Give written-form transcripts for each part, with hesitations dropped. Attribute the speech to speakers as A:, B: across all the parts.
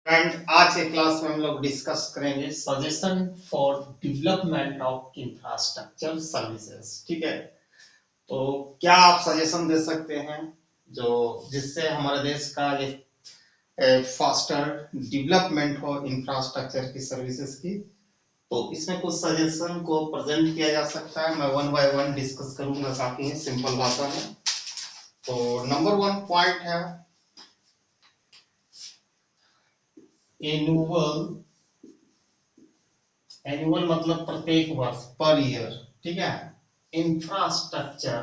A: And आज के class में हम लोग डिस्कस करेंगे suggestion for development of infrastructure services. ठीक है, तो क्या आप सजेशन दे सकते हैं जो जिससे हमारे देश का ये फास्टर डेवलपमेंट हो इंफ्रास्ट्रक्चर की सर्विसेज की। तो इसमें कुछ सजेशन को प्रेजेंट किया जा सकता है। मैं वन बाय वन डिस्कस करूंगा काफी सिंपल भाषा में। तो नंबर वन पॉइंट है एनुअल। एनुअल मतलब प्रत्येक वर्ष, पर ईयर। ठीक है, infrastructure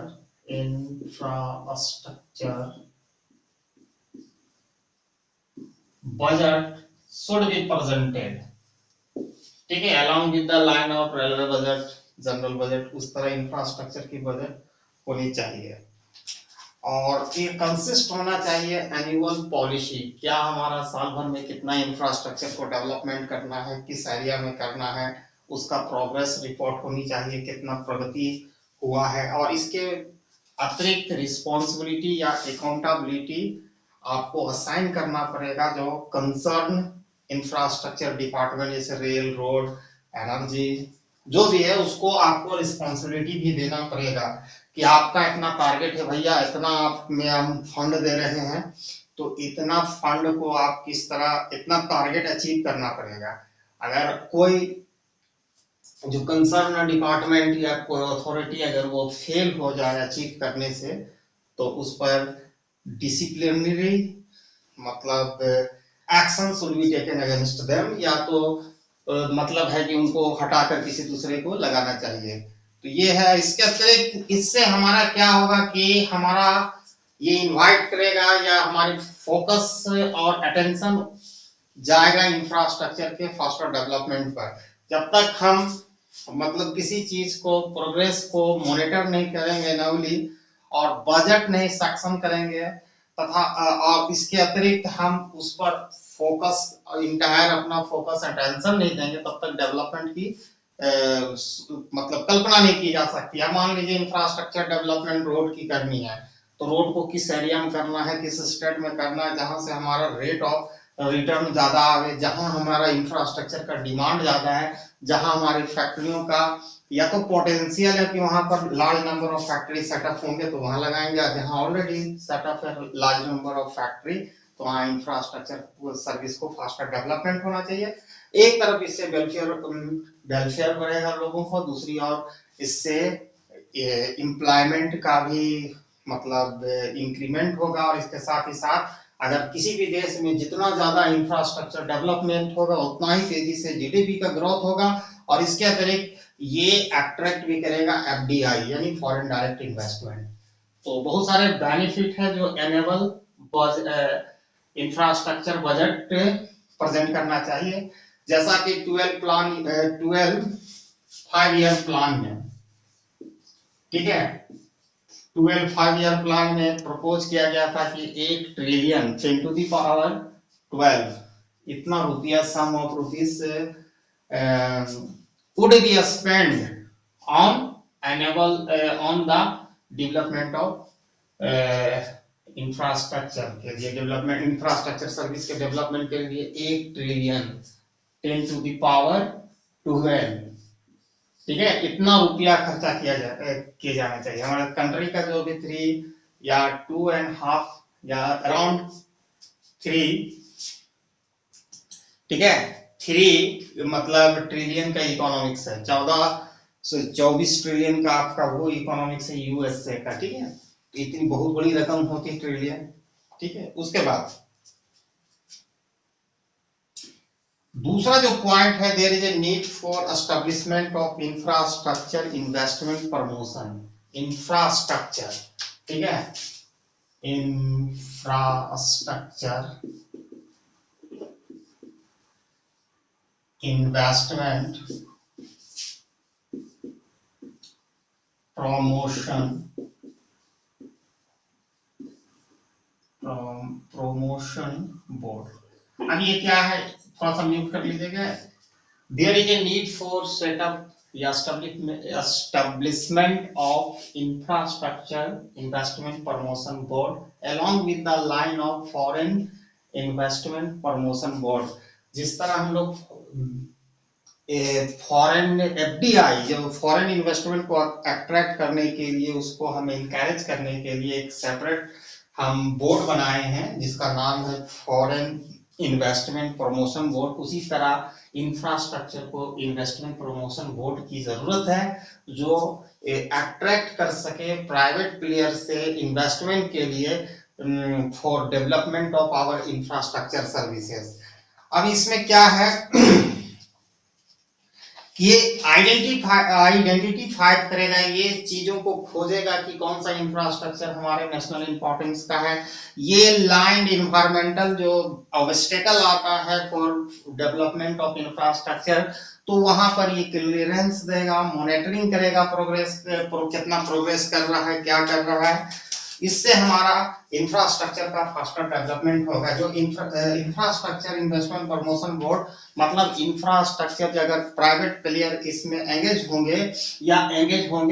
A: budget should be presented. ठीक है, along with the line of railway budget, general budget, उस तरह इंफ्रास्ट्रक्चर की बजट होनी चाहिए। और ये कंसिस्ट होना चाहिए एनुअल पॉलिसी, क्या हमारा साल भर में कितना इंफ्रास्ट्रक्चर को डेवलपमेंट करना है, किस एरिया में करना है, उसका प्रोग्रेस रिपोर्ट होनी चाहिए, कितना प्रगति हुआ है। और इसके अतिरिक्त रिस्पॉन्सिबिलिटी या अकाउंटेबिलिटी आपको असाइन करना पड़ेगा जो कंसर्न इंफ्रास्ट्रक्चर डिपार्टमेंट, जैसे रेल, रोड, एनर्जी, जो भी है उसको आपको रिस्पॉन्सिबिलिटी भी देना पड़ेगा कि आपका इतना टारगेट है भैया, इतना आप में हम फंड दे रहे हैं, तो इतना फंड को आप किस तरह इतना टारगेट अचीव करना पड़ेगा। अगर कोई जो कंसर्न डिपार्टमेंट या कोई अथॉरिटी अगर वो फेल हो जाए अचीव करने से, तो उस पर डिसिप्लिनरी मतलब action should be taken against them, या तो मतलब है कि उनको हटाकर किसी दूसरे को लगाना चाहिए। तो ये है। इसके अतिरिक्त इससे हमारा क्या होगा कि हमारा ये इनवाइट करेगा या हमारी फोकस और अटेंशन जाएगा इंफ्रास्ट्रक्चर के फास्टर डेवलपमेंट पर। जब तक हम मतलब किसी चीज को प्रोग्रेस को मॉनिटर नहीं करेंगे नवली और बजट नहीं सक्षम करेंगे तथा और इसके अतिरिक्त हम उस पर फोकस इंटायर अपना फोकस अटेंशन नहीं देंगे, तब तक डेवलपमेंट की मतलब कल्पना नहीं की जा सकती। अब मान लीजिए इंफ्रास्ट्रक्चर डेवलपमेंट रोड की करनी है, तो रोड को किस एरिया में करना है, किस स्टेट में करना है जहां से हमारा रेट ऑफ रिटर्न ज्यादा आवे, जहां हमारा इंफ्रास्ट्रक्चर का डिमांड ज्यादा है, जहां हमारी फैक्ट्रियों का या तो पोटेंशियल है कि वहां पर large number of factory setup होंगे तो वहां लगाएंगे, जहां ऑलरेडी सेटअप है लार्ज नंबर ऑफ फैक्ट्री तो वहां इंफ्रास्ट्रक्चर सर्विस को फास्टर डेवलपमेंट होना चाहिए। एक तरफ इससे वेलफेयर बढ़ेगा लोगों को, दूसरी ओर इससे एम्प्लॉयमेंट का भी मतलब इंक्रीमेंट होगा। और इसके साथ ही साथ अगर किसी भी देश में जितना ज्यादा इंफ्रास्ट्रक्चर डेवलपमेंट होगा उतना ही तेजी से जीडीपी का ग्रोथ होगा। और इसके अतिरिक्त ये अट्रैक्ट भी करेगा एफडीआई यानी फॉरेन डायरेक्ट इन्वेस्टमेंट। तो बहुत सारे बेनिफिट है जो एनेबल इंफ्रास्ट्रक्चर बजट प्रेजेंट करना चाहिए। जैसा कि 5 ईयर प्लान में, ठीक है, 5 ईयर प्लान में प्रपोज किया गया था कि 1 ट्रिलियन 10 to the power 12 इतना रुपया sum of rupees would be spent on enable on the development of infrastructure के लिए, डेवलपमेंट इंफ्रास्ट्रक्चर सर्विस के डेवलपमेंट के लिए 1 ट्रिलियन 10 to the power 12, ठीक है, इतना रुपया खर्चा किया जाना चाहिए। हमारे कंट्री का जो भी 3 या 2.5 या अराउंड 3, ठीक है, 3 मतलब ट्रिलियन का इकोनॉमिक्स है, 24 ट्रिलियन का आपका वो इकोनॉमिक्स है यूएसए का। ठीक है, इतनी बहुत बड़ी रकम होती है ट्रिलियन। ठीक है, उसके बाद दूसरा जो पॉइंट है, there is a need for establishment of infrastructure investment promotion. Infrastructure, ठीक है, इंफ्रास्ट्रक्चर इन्वेस्टमेंट प्रमोशन बोर्ड। अब ये क्या है, थोड़ा सा म्यूट कर लीजिएगा। There is a need for setup या establishment of infrastructure investment promotion board along with the line of foreign investment promotion board. जिस तरह हम लोग फॉरेन एफडीआई, जो फॉरेन इन्वेस्टमेंट को अट्रैक्ट करने के लिए, उसको हम इनकरेज करने के लिए एक सेपरेट हम बोर्ड बनाए हैं जिसका नाम है फॉरेन इन्वेस्टमेंट प्रमोशन बोर्ड। उसी तरह इंफ्रास्ट्रक्चर को इन्वेस्टमेंट प्रमोशन बोर्ड की जरूरत है जो अट्रैक्ट कर सके प्राइवेट प्लेयर से इन्वेस्टमेंट के लिए for development of our infrastructure services. अब इसमें क्या है ये आइडेंटिफाइड करेगा, ये चीजों को खोजेगा कि कौन सा इंफ्रास्ट्रक्चर हमारे नेशनल इंपॉर्टेंस का है। ये लैंड इन्वायरमेंटल जो ऑब्स्टेकल आता है फॉर डेवलपमेंट ऑफ इंफ्रास्ट्रक्चर, तो वहां पर ये क्लियरेंस देगा, मॉनिटरिंग करेगा प्रोग्रेस, कितना प्रोग्रेस कर रहा है, क्या कर रहा है। इससे हमारा इंफ्रास्ट्रक्चर का फास्टर डेवलपमेंट होगा। जो इंफ्रास्ट्रक्चर इन्वेस्टमेंट प्रमोशन बोर्ड मतलब इंफ्रास्ट्रक्चर, अगर प्राइवेट प्लेयर इसमें एंगेज होंगे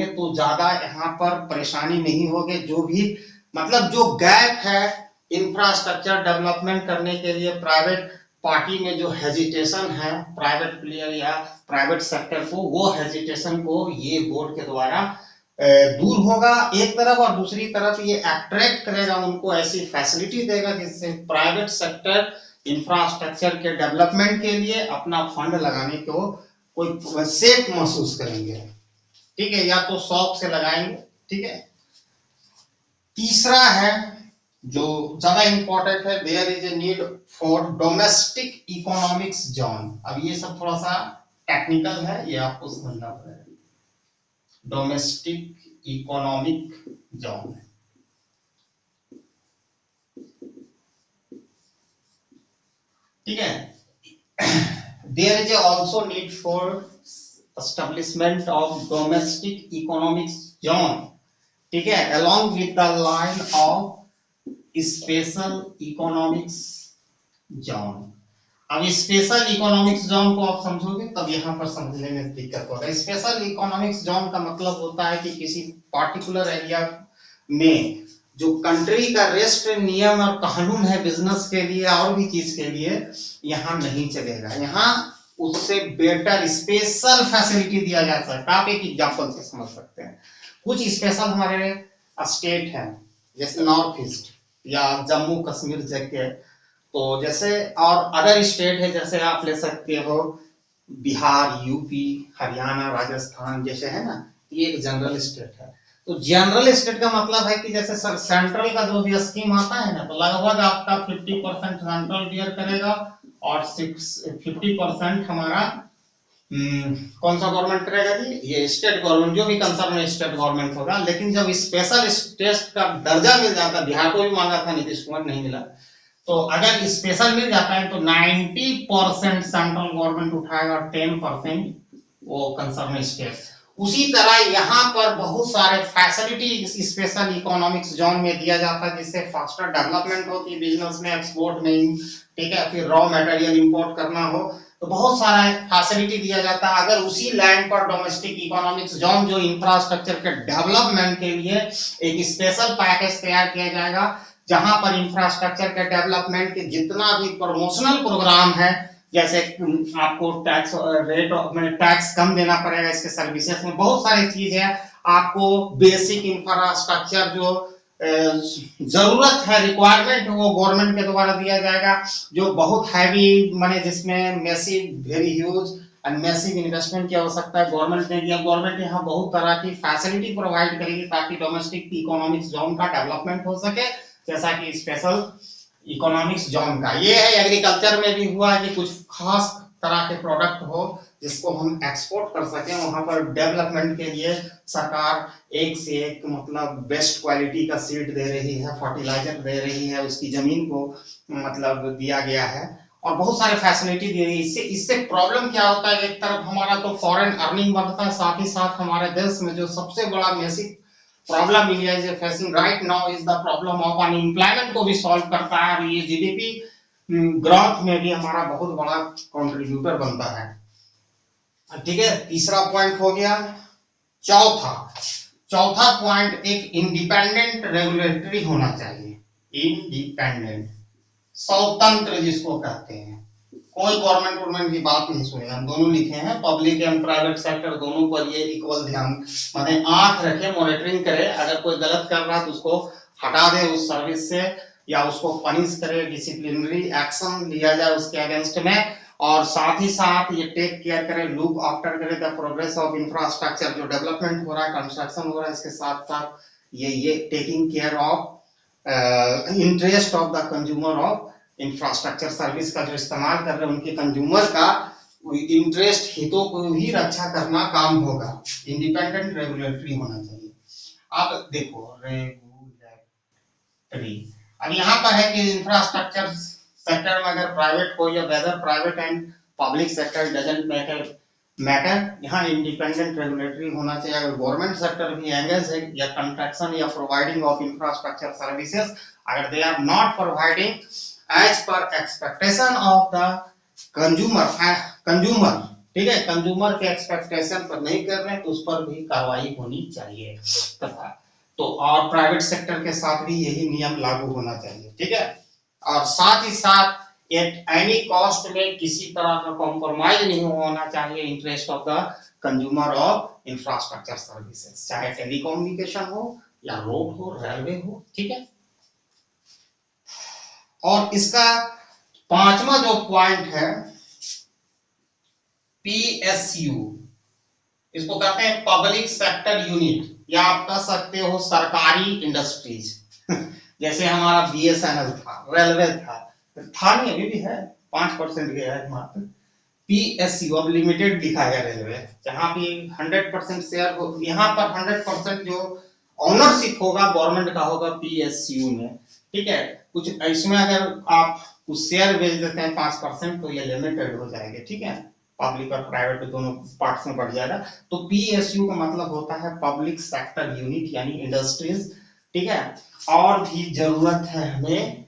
A: तो ज्यादा यहाँ पर परेशानी नहीं होगी। जो भी मतलब जो गैप है इंफ्रास्ट्रक्चर डेवलपमेंट करने के लिए प्राइवेट पार्टी में, जो हेजिटेशन है प्राइवेट प्लेयर या प्राइवेट सेक्टर को, वो हेजिटेशन को ये बोर्ड के द्वारा दूर होगा एक तरफ, और दूसरी तरफ ये अट्रैक्ट करेगा, उनको ऐसी फैसिलिटी देगा जिससे प्राइवेट सेक्टर इंफ्रास्ट्रक्चर के डेवलपमेंट के लिए अपना फंड लगाने को कोई सेफ महसूस करेंगे। ठीक है, या तो शौक से लगाएंगे। ठीक है, तीसरा है जो ज्यादा इंपॉर्टेंट है, there is a need for domestic economics zone. अब ये सब थोड़ा सा टेक्निकल है, ये आपको समझना पड़ेगा। डोमेस्टिक इकोनॉमिक जोन, ठीक है। There is also need for establishment of domestic economic zone, ठीक है, along with the line of special economics zone. अब स्पेशल इकोनॉमिक्स जोन को आप समझोगे तब यहाँ पर समझने में दिक्कत होगा। स्पेशल इकोनॉमिक्स जोन का मतलब होता है कि किसी पार्टिकुलर एरिया में जो कंट्री का रेस्ट नियम और कानून है बिजनेस के लिए और भी चीज के लिए, यहाँ नहीं चलेगा। यहाँ उससे बेटर स्पेशल फैसिलिटी दिया जाता है। आप एक एग्जांपल से समझ सकते हैं। कुछ स्पेशल हमारे स्टेट हैं जैसे नॉर्थ ईस्ट या जम्मू कश्मीर जगह, तो जैसे और अदर स्टेट है जैसे आप ले सकते हो बिहार, यूपी, हरियाणा, राजस्थान जैसे है ना, ये एक जनरल स्टेट है। तो जनरल स्टेट का मतलब है कि जैसे सेंट्रल का जो भी स्कीम आता है ना, तो लगभग आपका 50% सेंट्रल बियर करेगा और 50% हमारा कौन सा गवर्नमेंट करेगा जी, ये स्टेट गवर्नमेंट, जो भी कंसर्न स्टेट गवर्नमेंट होगा। लेकिन जब स्पेशल स्टेट का दर्जा मिल जाता, बिहार को भी मांगा था नीतीश कुमार, नहीं मिला, तो अगर स्पेशल मिल जाता है तो 90% सेंट्रल गवर्नमेंट उठाएगा और 10% वो कंसर्न स्टेट। उसी तरह यहाँ पर बहुत सारे फैसिलिटी स्पेशल इकोनॉमिक्स जोन में दिया जाता है जिससे फास्टर डेवलपमेंट होती है बिजनेस में, एक्सपोर्ट में, ठीक है। फिर रॉ मटेरियल इंपोर्ट करना हो तो बहुत सारा फैसिलिटी दिया जाता है। अगर उसी लैंड पर डोमेस्टिक इकोनॉमिक्स जोन जो इंफ्रास्ट्रक्चर के डेवलपमेंट के लिए एक स्पेशल पैकेज तैयार किया जाएगा, जहां पर इंफ्रास्ट्रक्चर के डेवलपमेंट के जितना भी प्रमोशनल प्रोग्राम है, जैसे आपको टैक्स रेट टैक्स कम देना पड़ेगा इसके सर्विसेज में, बहुत सारी चीज है। आपको बेसिक इंफ्रास्ट्रक्चर जो जरूरत है, रिक्वायरमेंट है, वो गवर्नमेंट के द्वारा दिया जाएगा। जो बहुत हैवी माने जिसमें massive very huge and massive investment की आवश्यकता है, गवर्नमेंट ने दिया। गवर्नमेंट यहाँ बहुत तरह की फैसिलिटी प्रोवाइड करेगी ताकि डोमेस्टिक इकोनॉमिक्स जोन का डेवलपमेंट हो सके, जैसा कि स्पेशल इकोनॉमिक्स जोन का ये है। एग्रीकल्चर में भी हुआ कि कुछ खास तरह के प्रोडक्ट हो जिसको हम एक्सपोर्ट कर सकें, वहां पर डेवलपमेंट के लिए सरकार एक से एक मतलब बेस्ट क्वालिटी का सीड दे रही है, फर्टिलाइजर दे रही है, उसकी जमीन को मतलब दिया गया है और बहुत सारे फैसिलिटी दी रही है। इससे प्रॉब्लम क्या होता है, एक तरफ हमारा तो फॉरेन अर्निंग बढ़ता है, साथ ही साथ हमारे देश में जो सबसे बड़ा basic problem India is facing right now is the problem of unemployment को भी सॉल्व करता है और ये जीडीपी ग्रोथ में भी हमारा बहुत बड़ा कंट्रीब्यूटर बनता है। ठीक है, तीसरा पॉइंट हो गया। चौथा पॉइंट, एक इंडिपेंडेंट रेगुलेटरी होना चाहिए। इंडिपेंडेंट स्वतंत्र जिसको कहते हैं, कोई गवर्नमेंट की बात नहीं सुनेगा। हम दोनों लिखे हैं, पब्लिक एंड प्राइवेट सेक्टर दोनों पर ये इक्वल ध्यान माने आंख रखे, मॉनिटरिंग करे, अगर कोई गलत कर रहा है तो उसको हटा दे उस सर्विस से, या उसको पनिश करे, डिसिप्लिनरी एक्शन लिया जाए उसके अगेंस्ट में, और साथ ही साथ ये टेक केयर करे, लुक आफ्टर करे द प्रोग्रेस ऑफ इंफ्रास्ट्रक्चर, जो डेवलपमेंट हो रहा है, कंस्ट्रक्शन हो रहा है, इसके साथ साथ ये taking care of interest of the consumer of infrastructure service का जो इस्तेमाल कर रहे हैं उनके कंज्यूमर का इंटरेस्ट हितों को ही रक्षा करना काम होगा। इंडिपेंडेंट रेगुलेटरी होना चाहिए। अब देखो रेगुलेटरी, अब यहाँ पर है कि इंफ्रास्ट्रक्चर सेक्टर में अगर प्राइवेट हो या whether private and public sector doesn't matter, यहाँ इंडिपेंडेंट रेगुलेटरी होना चाहिए। अगर गवर्नमेंट सेक्टर भी एंगेज है या कंस्ट्रक्शन या प्रोवाइडिंग ऑफ इंफ्रास्ट्रक्चर सर्विसेज, अगर they are not providing as per expectation of the consumer, ठीक है, कंज्यूमर के एक्सपेक्टेशन पर नहीं कर रहे हैं तो उस पर भी कार्रवाई होनी चाहिए। तथा तो और प्राइवेट सेक्टर के साथ भी यही नियम लागू होना चाहिए, ठीक है। और साथ ही साथ एट एनी कॉस्ट में किसी तरह का कॉम्प्रोमाइज नहीं होना चाहिए interest of the consumer of infrastructure services, चाहे टेलीकम्युनिकेशन हो या रोड हो, रेलवे हो, ठीक है। और इसका पांचवा जो पॉइंट है PSU, इसको कहते हैं पब्लिक सेक्टर यूनिट, या आप कह सकते हो सरकारी इंडस्ट्रीज। जैसे हमारा BSNL था, रेलवे था नहीं, अभी भी है, 5% गया है मात्र। PSU अब लिमिटेड दिखाएगा रेलवे, जहां पे 100% शेयर हो, यहाँ पर 100% जो ओनरशिप होगा गवर्नमेंट का होगा PSU में, ठीक है। कुछ इसमें अगर आप कुछ शेयर बेच देते हैं 5% तो ये लिमिटेड हो जाएंगे, ठीक है, पब्लिक और प्राइवेट दोनों पार्ट्स में बढ़ जाएगा। तो PSU का मतलब होता है पब्लिक सेक्टर यूनिट यानी इंडस्ट्रीज, ठीक है। और भी जरूरत है हमें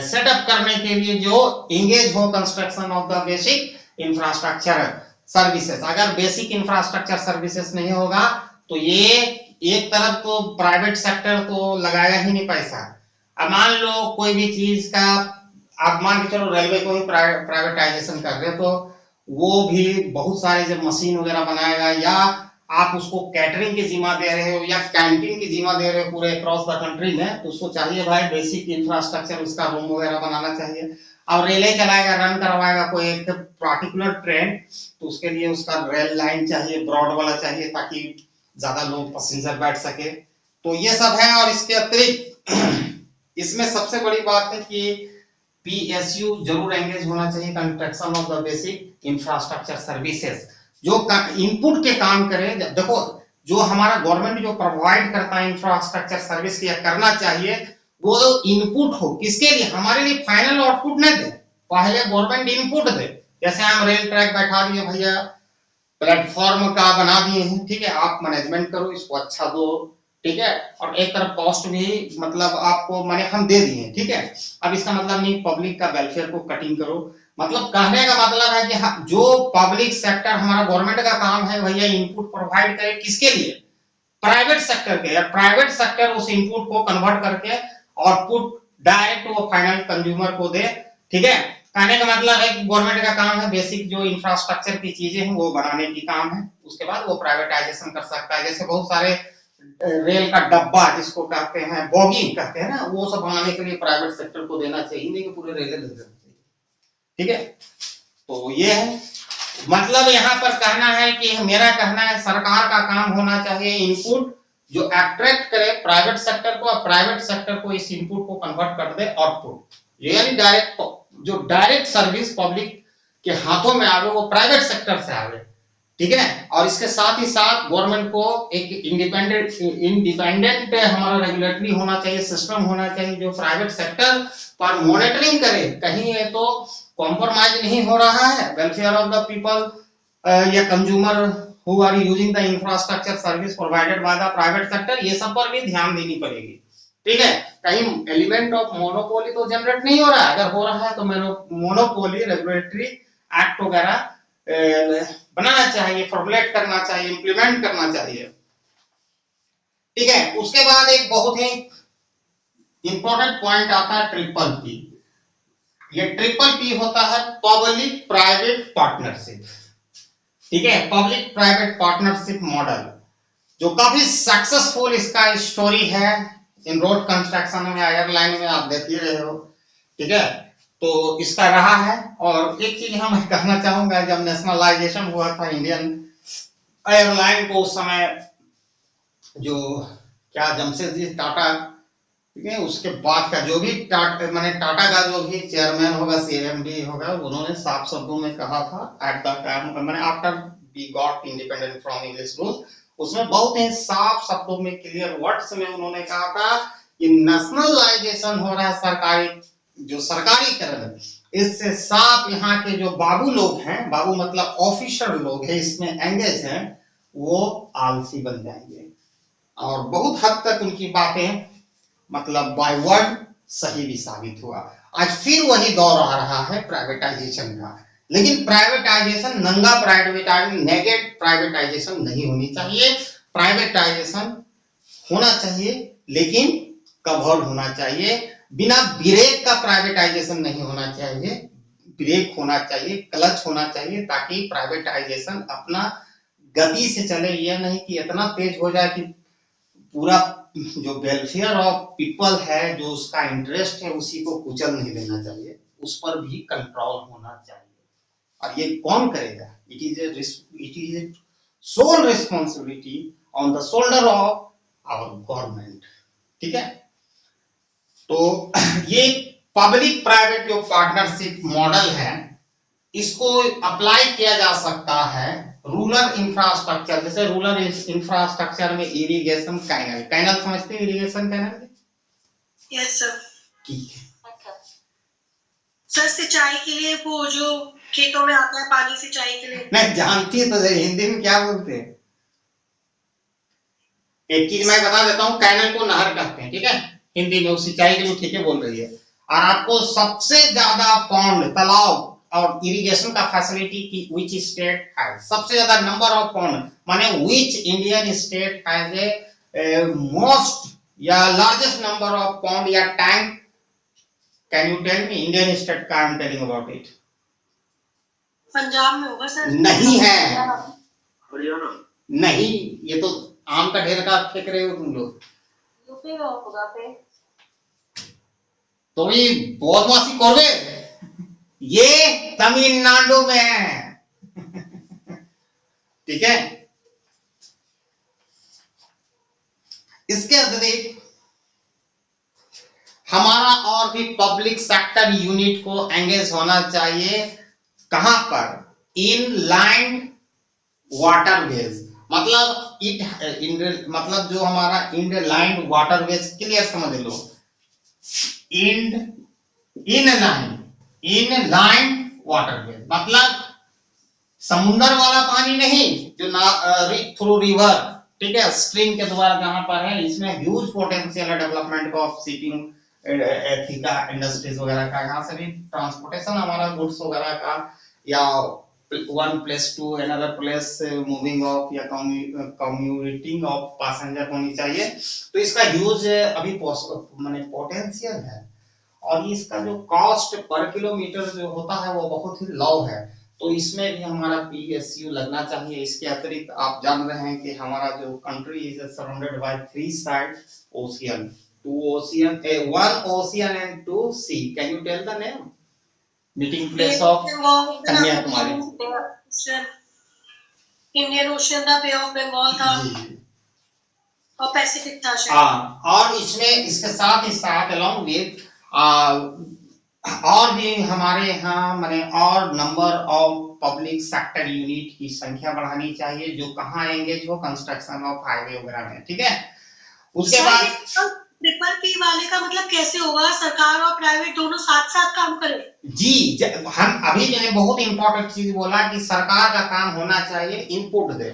A: सेटअप करने के लिए जो एंगेज हो construction of the basic infrastructure services. अगर बेसिक इंफ्रास्ट्रक्चर सर्विसेज नहीं होगा तो ये एक तरफ तो प्राइवेट सेक्टर तो लगाएगा ही नहीं पैसा। अब मान लो कोई भी चीज का, आप मान के चलो रेलवे को ही प्राइवेटाइजेशन कर रहे, तो वो भी बहुत सारे जब मशीन वगैरह बनाएगा, या आप उसको कैटरिंग की जिम्मा दे रहे हो या कैंटीन की जिम्मा दे रहे हो पूरे अक्रॉस द कंट्री में, तो उसको चाहिए भाई बेसिक इंफ्रास्ट्रक्चर, उसका रूम वगैरह बनाना चाहिए। अब रेले चलाएगा, रन करवाएगा कोई एक पर्टिकुलर ट्रेन, तो उसके लिए उसका रेल लाइन चाहिए, ब्रॉड वाला चाहिए, ताकि ज्यादा लोग पैसेंजर बैठ सके। तो ये सब है। और इसके अतिरिक्त इसमें सबसे बड़ी बात है कि PSU जरूर एंगेज होना चाहिए construction of the basic infrastructure services, जो इनपुट के काम करे। देखो जो हमारा गवर्नमेंट जो प्रोवाइड करता है इंफ्रास्ट्रक्चर सर्विस किया करना चाहिए, वो इनपुट हो किसके लिए, हमारे लिए फाइनल आउटपुट न दे, पहले गवर्नमेंट इनपुट दे। जैसे हम रेल ट्रैक बैठा दिए भैया, प्लेटफॉर्म का बना दिए हैं, ठीक है, आप मैनेजमेंट करो, इसको अच्छा दो, ठीक है, और एक तरफ कॉस्ट भी मतलब आपको माने हम दे दिए, ठीक है। अब इसका मतलब नहीं पब्लिक का वेलफेयर को कटिंग करो, मतलब कहने का मतलब है कि जो पब्लिक सेक्टर हमारा गवर्नमेंट का काम है भैया इनपुट प्रोवाइड करे किसके लिए, प्राइवेट सेक्टर के, या प्राइवेट सेक्टर उस इनपुट को कन्वर्ट करके आउटपुट डायरेक्ट वो फाइनल कंज्यूमर को दे, ठीक है। कहने का मतलब है कि गवर्नमेंट का काम है बेसिक जो इंफ्रास्ट्रक्चर की चीजें हैं वो बनाने की काम है, उसके बाद वो प्राइवेटाइजेशन कर सकता है। जैसे बहुत सारे रेल का डब्बा जिसको कहते हैं, बोगी कहते हैं ना, वो सब बनाने के लिए प्राइवेट सेक्टर को देना चाहिए, नहीं कि पूरे रेलवे दे देना चाहिए, ठीक है। तो ये है मतलब यहाँ पर कहना है कि मेरा कहना है सरकार का काम होना चाहिए इनपुट जो अट्रैक्ट करे प्राइवेट सेक्टर को, और प्राइवेट सेक्टर को इस इनपुट को कन्वर्ट कर दे आउटपुट, यानी डायरेक्ट जो डायरेक्ट सर्विस पब्लिक के हाथों में आवे वो प्राइवेट सेक्टर से आवे, ठीक है। और इसके साथ ही साथ गवर्नमेंट को एक इंडिपेंडेंट हमारा रेगुलेटरी होना चाहिए, सिस्टम होना चाहिए जो प्राइवेट सेक्टर पर मॉनिटरिंग करे, कहीं ये तो कॉम्प्रोमाइज नहीं हो रहा है वेलफेयर ऑफ द पीपल या consumer who are using the infrastructure service provided by the private sector, ये सब पर भी ध्यान देनी पड़ेगी, ठीक है। कहीं एलिमेंट ऑफ मोनोपोली तो जनरेट नहीं हो रहा है, अगर हो रहा है तो मोनोपोली रेगुलेटरी एक्ट वगैरह बनाना चाहिए, फॉर्मुलेट करना चाहिए, इंप्लीमेंट करना चाहिए, ठीक है। उसके बाद एक बहुत ही इंपॉर्टेंट पॉइंट आता है ट्रिपल P, ये ट्रिपल पी होता है पब्लिक प्राइवेट पार्टनरशिप, ठीक है, पब्लिक प्राइवेट पार्टनरशिप मॉडल, जो काफी सक्सेसफुल इसका स्टोरी है इन रोड कंस्ट्रक्शन में, एयरलाइन में आप देख ही रहे हो, ठीक है। तो इसका रहा है। और एक चीज हम कहना चाहूंगा, जब नेशनलाइजेशन हुआ था इंडियन एयरलाइन को, उस समय जो क्या जमशेदजी टाटा, ठीक है, उसके बाद का जो भी माने टाटा का जो भी चेयरमैन होगा, सीएमडी होगा, उन्होंने साफ शब्दों में कहा था एट द टाइम माने after we got independent from English rule, उसमें बहुत ही साफ शब्दों में क्लियर वर्ड्स में उन्होंने कहा था कि नेशनलाइजेशन हो रहा है, सरकारी जो सरकारीकरण, इससे साफ यहाँ के जो बाबू लोग हैं, बाबू मतलब ऑफिसर लोग हैं, इसमें एंगेज हैं, वो आलसी बन जाएंगे। और बहुत हद तक उनकी बातें मतलब बाय वर्ड सही भी साबित हुआ। आज फिर वही दौर आ रहा है प्राइवेटाइजेशन का, लेकिन प्राइवेटाइजेशन नंगा प्राइवेटाइजेशन, नेगेटिव प्राइवेटाइजेशन नहीं होनी चाहिए। प्राइवेटाइजेशन होना चाहिए, लेकिन कवर्ड होना चाहिए, बिना ब्रेक का प्राइवेटाइजेशन नहीं होना चाहिए। ब्रेक होना चाहिए, क्लच होना चाहिए, ताकि प्राइवेटाइजेशन अपना गति से चले। यह नहीं कि इतना तेज हो जाए कि पूरा जो वेलफेयर ऑफ पीपल है, जो उसका इंटरेस्ट है, उसी को कुचल नहीं देना चाहिए, उस पर भी कंट्रोल होना चाहिए। और ये कौन करेगा? It is a sole responsibility on the shoulder of our government, ठीक है। तो ये पब्लिक प्राइवेट जो पार्टनरशिप मॉडल है, इसको अप्लाई किया जा सकता है रूरल इंफ्रास्ट्रक्चर, जैसे रूरल इंफ्रास्ट्रक्चर में इरिगेशन कैनल, कैनल समझते हैं इरिगेशन कैनल?
B: Yes sir.
A: ठीक है
B: सर, सिंचाई के लिए वो जो खेतों में आता है पानी, सिंचाई के लिए।
A: मैं जानती है, तो हिंदी में क्या बोलते हैं? एक चीज मैं बता देता हूँ, कैनल को नहर कहते हैं, ठीक है, हिंदी में। सिंचाई के लिए ठीक है बोल रही है। और आपको सबसे ज्यादा पौंड, तालाब और इरिगेशन का फैसिलिटी की विच स्टेट है? सबसे ज्यादा नंबर ऑफ पौंड माने which Indian state has a most या लार्जेस्ट नंबर ऑफ पौंड या tank? Can you tell me Indian state का? I am telling about it.
B: Punjab में होगा सर।
A: नहीं है,
B: हरियाणा
A: नहीं, ये तो आम का ढेर का फेंक रहे हो तुम लोग।
B: यूपी में होगा फिर
A: तो ये बदमाशी कर ये तमिलनाडु में है ठीक है। इसके अतिरिक्त हमारा और भी पब्लिक सेक्टर यूनिट को एंगेज होना चाहिए। कहां पर? इनलैंड वाटरवेज, मतलब मतलब जो हमारा इनलैंड वाटरवेज, क्लियर समझ लो, इनलैंड वाटरवेज मतलब समुद्र वाला पानी नहीं, जो थ्रू रिवर, ठीक है, स्ट्रीम के द्वारा जहां पर है, इसमें ह्यूज पोटेंशियल है डेवलपमेंट ऑफ शिपिंग एथिका इंडस्ट्रीज वगैरह का। यहाँ से भी ट्रांसपोर्टेशन हमारा गुड्स वगैरह का, या one place to another place moving of या कम्यूटिंग ऑफ पैसेंजर होनी चाहिए। तो इसका ह्यूज अभी माने पोटेंशियल है। और इसका जो कॉस्ट पर किलोमीटर जो होता है वो बहुत ही लो है। तो इसमें भी हमारा पीएसयू लगना चाहिए। इसके अतिरिक्त आप जान रहे हैं कि हमारा जो country is surrounded by 3 side ocean, 2 ocean, 1 ocean and 2 sea. Can you tell the name? Meeting place of Kanyakumari.
B: Indian ocean था, बे ऑफ बंगाल था और पैसिफिक था शायद।
A: हाँ, और इसमें इसके साथ ही साथ along with और भी हमारे यहाँ माने और number of public sector unit की संख्या बढ़ानी चाहिए, जो कहाँ एंगेज हो, कंस्ट्रक्शन ऑफ हाईवे वगैरह में, ठीक है। उसके बाद
B: ट्रिपल पी वाले का मतलब कैसे होगा? सरकार और प्राइवेट दोनों साथ साथ काम करें?
A: जी, हम अभी मैंने बहुत इंपॉर्टेंट चीज बोला कि सरकार का काम होना चाहिए इनपुट दे,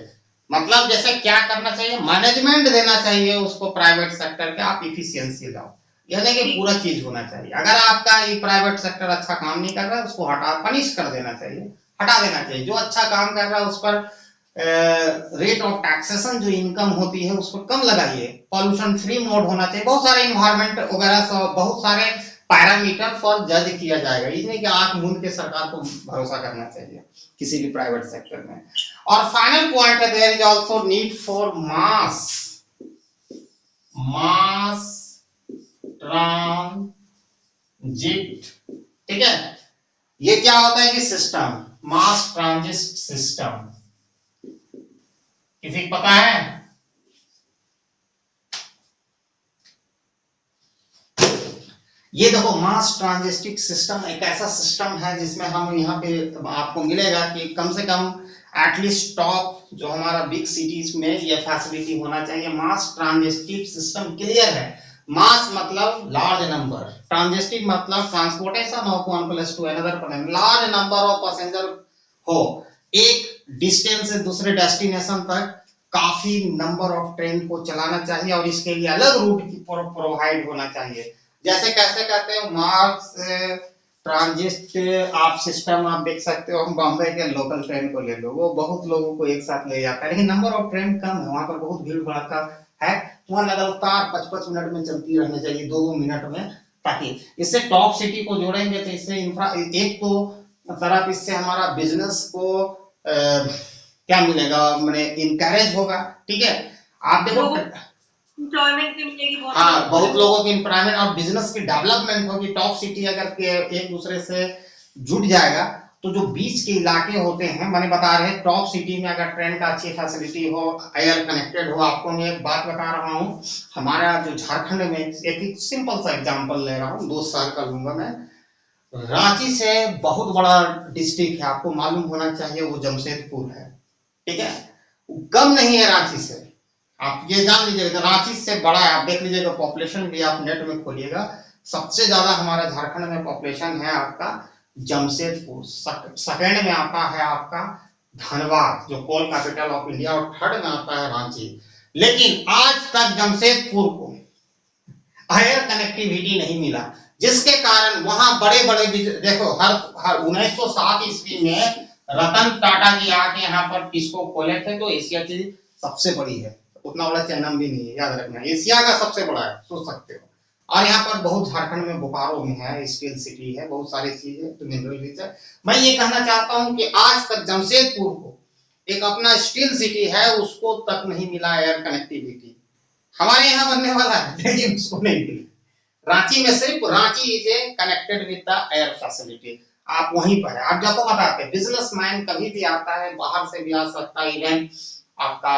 A: मतलब जैसे क्या करना चाहिए, मैनेजमेंट देना चाहिए उसको प्राइवेट सेक्टर के, आप इफिशियंसी लाओ, यानी कि पूरा चीज होना चाहिए। अगर आपका ये प्राइवेट सेक्टर अच्छा काम नहीं कर रहा है, उसको पनिश कर देना चाहिए, हटा देना चाहिए। जो अच्छा काम कर रहा है उस पर रेट ऑफ टैक्सेशन जो इनकम होती है उसको कम लगाइए, पॉल्यूशन फ्री मोड होना चाहिए, बहुत सारे इन्वायरमेंट वगैरह, बहुत सारे पैरामीटर फॉर जज किया जाएगा। इसलिए कि आंख मूंद के सरकार को भरोसा करना चाहिए किसी भी प्राइवेट सेक्टर में। और फाइनल पॉइंट है, there is also need for mass transit. ठीक है, ये क्या होता है कि सिस्टम, मास ट्रांजिट सिस्टम, किसी को पता है? ये देखो, मास ट्रांजिस्टिक सिस्टम एक ऐसा सिस्टम है जिसमें हम यहाँ पे आपको मिलेगा कि कम से कम एटलीस्ट टॉप जो हमारा बिग सिटीज में ये फैसिलिटी होना चाहिए। मास ट्रांजिस्टिव सिस्टम क्लियर है। मास मतलब लार्ज नंबर, ट्रांजिस्टिव मतलब transportation of one place to another place, large number of passenger हो एक डिस्टेंस से दूसरे डेस्टिनेशन तक काफी नंबर ऑफ ट्रेन को चलाना चाहिए और इसके लिए अलग रूट की प्रोवाइड होना चाहिए। जैसे कैसे कहते हैं, मास ट्रांजिट आप सिस्टम आप देख सकते हो, हम बॉम्बे के लोकल ट्रेन को ले लो, वो बहुत लोगों को एक साथ ले जाता है, लेकिन नंबर ऑफ ट्रेन कम है, वहां पर बहुत भीड़ भड़का है, वहां लगातार 55 मिनट में चलती रहनी चाहिए, 2-2 मिनट में, ताकि इससे टॉप सिटी को जोड़ेंगे तो इससे इंफ्रा एक तो तरफ इससे हमारा बिजनेस को क्या मिलेगा, मैंने इनकरेज होगा। ठीक है, आप देखो
B: एम्प्लॉयमेंट भी मिलेगी बहुत,
A: हाँ, बहुत लोगों की एम्प्लॉयमेंट और बिजनेस की डेवलपमेंट होगी। टॉप सिटी अगर के एक दूसरे से जुड़ जाएगा तो जो बीच के इलाके होते हैं, मैंने बता रहे हैं टॉप सिटी में अगर ट्रेन का अच्छी फैसिलिटी हो, एयर कनेक्टेड हो। आपको मैं एक बात बता रहा हूँ, हमारा जो झारखंड में एक सिंपल सा एग्जांपल ले रहा हूँ, 2 शहर का लूंगा मैं। रांची से बहुत बड़ा डिस्ट्रिक्ट है, आपको मालूम होना चाहिए, वो जमशेदपुर है। ठीक है, कम नहीं है रांची से, आप ये जान लीजिएगा, रांची से बड़ा है। आप देख लीजिएगा पॉपुलेशन भी, आप नेट में खोलिएगा, सबसे ज्यादा हमारा झारखंड में पॉपुलेशन है आपका जमशेदपुर, सेकंड में आता है आपका धनबाद जो कोल कैपिटल ऑफ इंडिया, और थर्ड में आता है रांची। लेकिन आज तक जमशेदपुर को एयर कनेक्टिविटी नहीं मिला, जिसके कारण वहां बड़े बड़े देखो हर 1907 ईस्वी में रतन टाटा जी आके यहाँ पर किसको खोले थे, तो एशिया की सबसे बड़ी है, उतना बड़ा चैनल भी नहीं है, याद रखना, एशिया का सबसे बड़ा है, सोच सकते हो। और यहाँ पर बहुत झारखंड में बोकारो में है, स्टील सिटी है, बहुत सारी चीजें तो मिनरल रिच है। मैं ये कहना चाहता हूँ कि आज तक जमशेदपुर को एक अपना स्टील सिटी है, उसको तक नहीं मिला एयर कनेक्टिविटी। हमारे यहाँ बनने वाला है लेकिन उसको नहीं मिली। रांची में सिर्फ Ranchi is a connected with the air facility, आप वहीं पर है। आप जब बताते हैं बिजनेसमैन कभी भी आता है, बाहर से भी आ सकता है, इवन आपका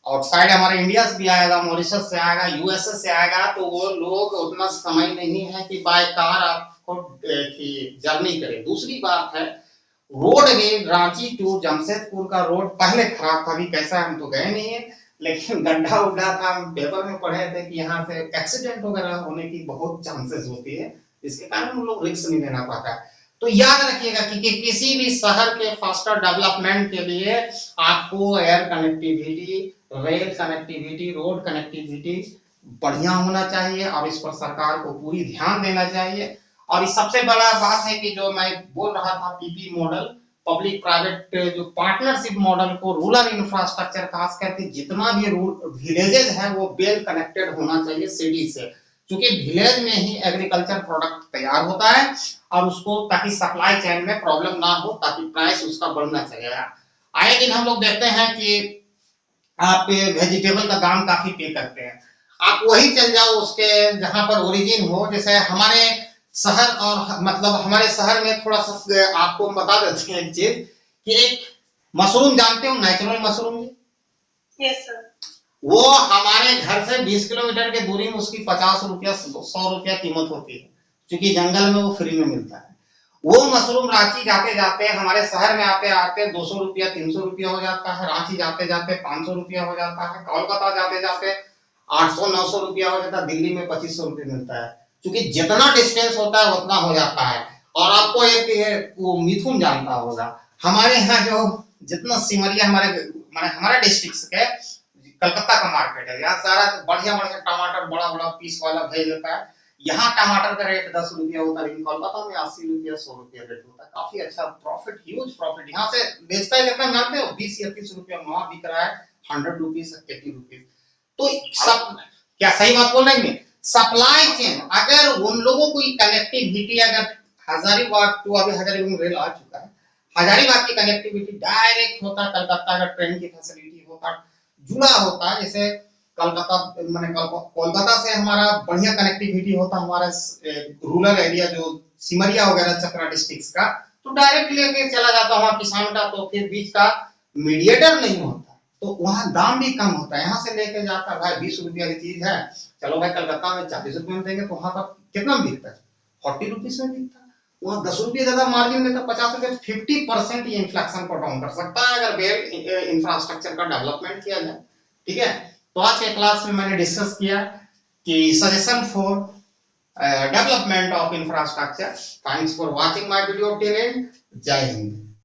A: आउटसाइड हमारे इंडिया से भी आएगा, मॉरिशस से आएगा, यूएसए से आएगा, तो वो लोग उतना समय नहीं है कि बाय कार आपको जर्नी करे। दूसरी बात है रोड में, रांची टू जमशेदपुर का रोड पहले खराब था, अभी कैसा है हम तो गए नहीं है, लेकिन गड्ढा उड्ढा था, हम पेपर में पढ़े थे कि यहाँ से एक्सीडेंट वगैरह होने की बहुत चांसेस होती है, जिसके कारण हम लोग रिस्क नहीं लेना पाता। तो याद रखिएगा कि किसी भी शहर के फास्टर डेवलपमेंट के लिए आपको air connectivity, rail connectivity, road connectivity बढ़िया होना चाहिए और इस पर सरकार को पूरी ध्यान देना चाहिए। और इस सबसे बड़ा बात है कि जो मैं बोल रहा था पीपी मॉडल, पब्लिक प्राइवेट जो पार्टनरशिप मॉडल को रूरल इंफ्रास्ट्रक्चर खास करके जितना भी विलेजेस है वो वेल कनेक्टेड होना चाहिए सिटी से, क्योंकि विलेज में ही एग्रीकल्चर प्रोडक्ट तैयार होता है और उसको ताकि सप्लाई चेन में प्रॉब्लम ना हो, ताकि प्राइस उसका बढ़ना चाहिए। आए दिन हम लोग देखते हैं कि आप वेजिटेबल का दाम काफी पे करते हैं, आप वही चल जाओ उसके जहां पर ओरिजिन हो। जैसे हमारे शहर और मतलब हमारे शहर में थोड़ा सा आपको बता देते हैं एक चीज कि एक मशरूम जानते हो, नेचुरल मशरूम जी?
B: Yes sir.
A: वो हमारे घर से 20 किलोमीटर की दूरी में उसकी 50 रुपया 100 रुपया कीमत होती है, क्योंकि जंगल में वो फ्री में मिलता है। वो मशरूम रांची जाते जाते हमारे शहर में आते आते 200 रुपया 300 रुपया हो जाता है, रांची जाते जाते 500 रुपया हो जाता है, कोलकाता जाते जाते 800-900 रुपया हो जाता है, दिल्ली में 2500 रुपया मिलता है, क्योंकि जितना डिस्टेंस होता है उतना हो जाता है। और आपको एक वो मिथुन जानता होगा, हमारे यहाँ जो जितना सिमरिया हमारा डिस्ट्रिक्ट के कलकत्ता का मार्केट है, यहाँ सारा बढ़िया बढ़िया टमाटर बड़ा बड़ा पीस वाला भेज देता है। यहाँ टमाटर का रेट 10 रुपया होता है, लेकिन कोलकाता में 80 रुपया 100 रुपया रेट होता है, काफी अच्छा प्रॉफिट, ह्यूज प्रॉफिट। यहाँ से बेचता है कितना जानते हो, 20 या 30 रुपया, वहां बिक रहा है 100 रुपीज 80 रुपीज। तो सब क्या सही बात बोल रहे हैं? सप्लाई चेन, अगर उन लोगों को कनेक्टिविटी, अगर हजारीबाग टू, अभी हजारीबाग रेल आ चुका है, हजारीबाग की कनेक्टिविटी डायरेक्ट होता कलकत्ता, अगर ट्रेन की फैसिलिटी होता, जुड़ा होता, जैसे कलकत्ता मैंने कोलकाता से हमारा बढ़िया कनेक्टिविटी होता, हमारा रूरल एरिया जो सिमरिया वगैरह चतरा डिस्ट्रिक्ट का, तो डायरेक्ट लेके चला जाता वहां किसान का, तो फिर बीच का मीडिएटर नहीं होता, तो वहां दाम भी कम होता है। यहाँ से लेके जाता भाई 20 रुपया की चीज है, चलो भाई कलकत्ता में 40 रुपये में देंगे, तो वहां पर कितना में बिकता है, 40 रुपीज में बिकता है, वहां 10 रुपये ज्यादा मार्जिन लेता, 50 रुपये, 50% ये इन्फ्लेक्शन को डाउन कर सकता है अगर वेल इंफ्रास्ट्रक्चर का डेवलपमेंट किया जाए। ठीक है, तो आज के क्लास में मैंने डिस्कस किया कि suggestion for development of infrastructure. Thanks for watching my video till and. जय हिंद।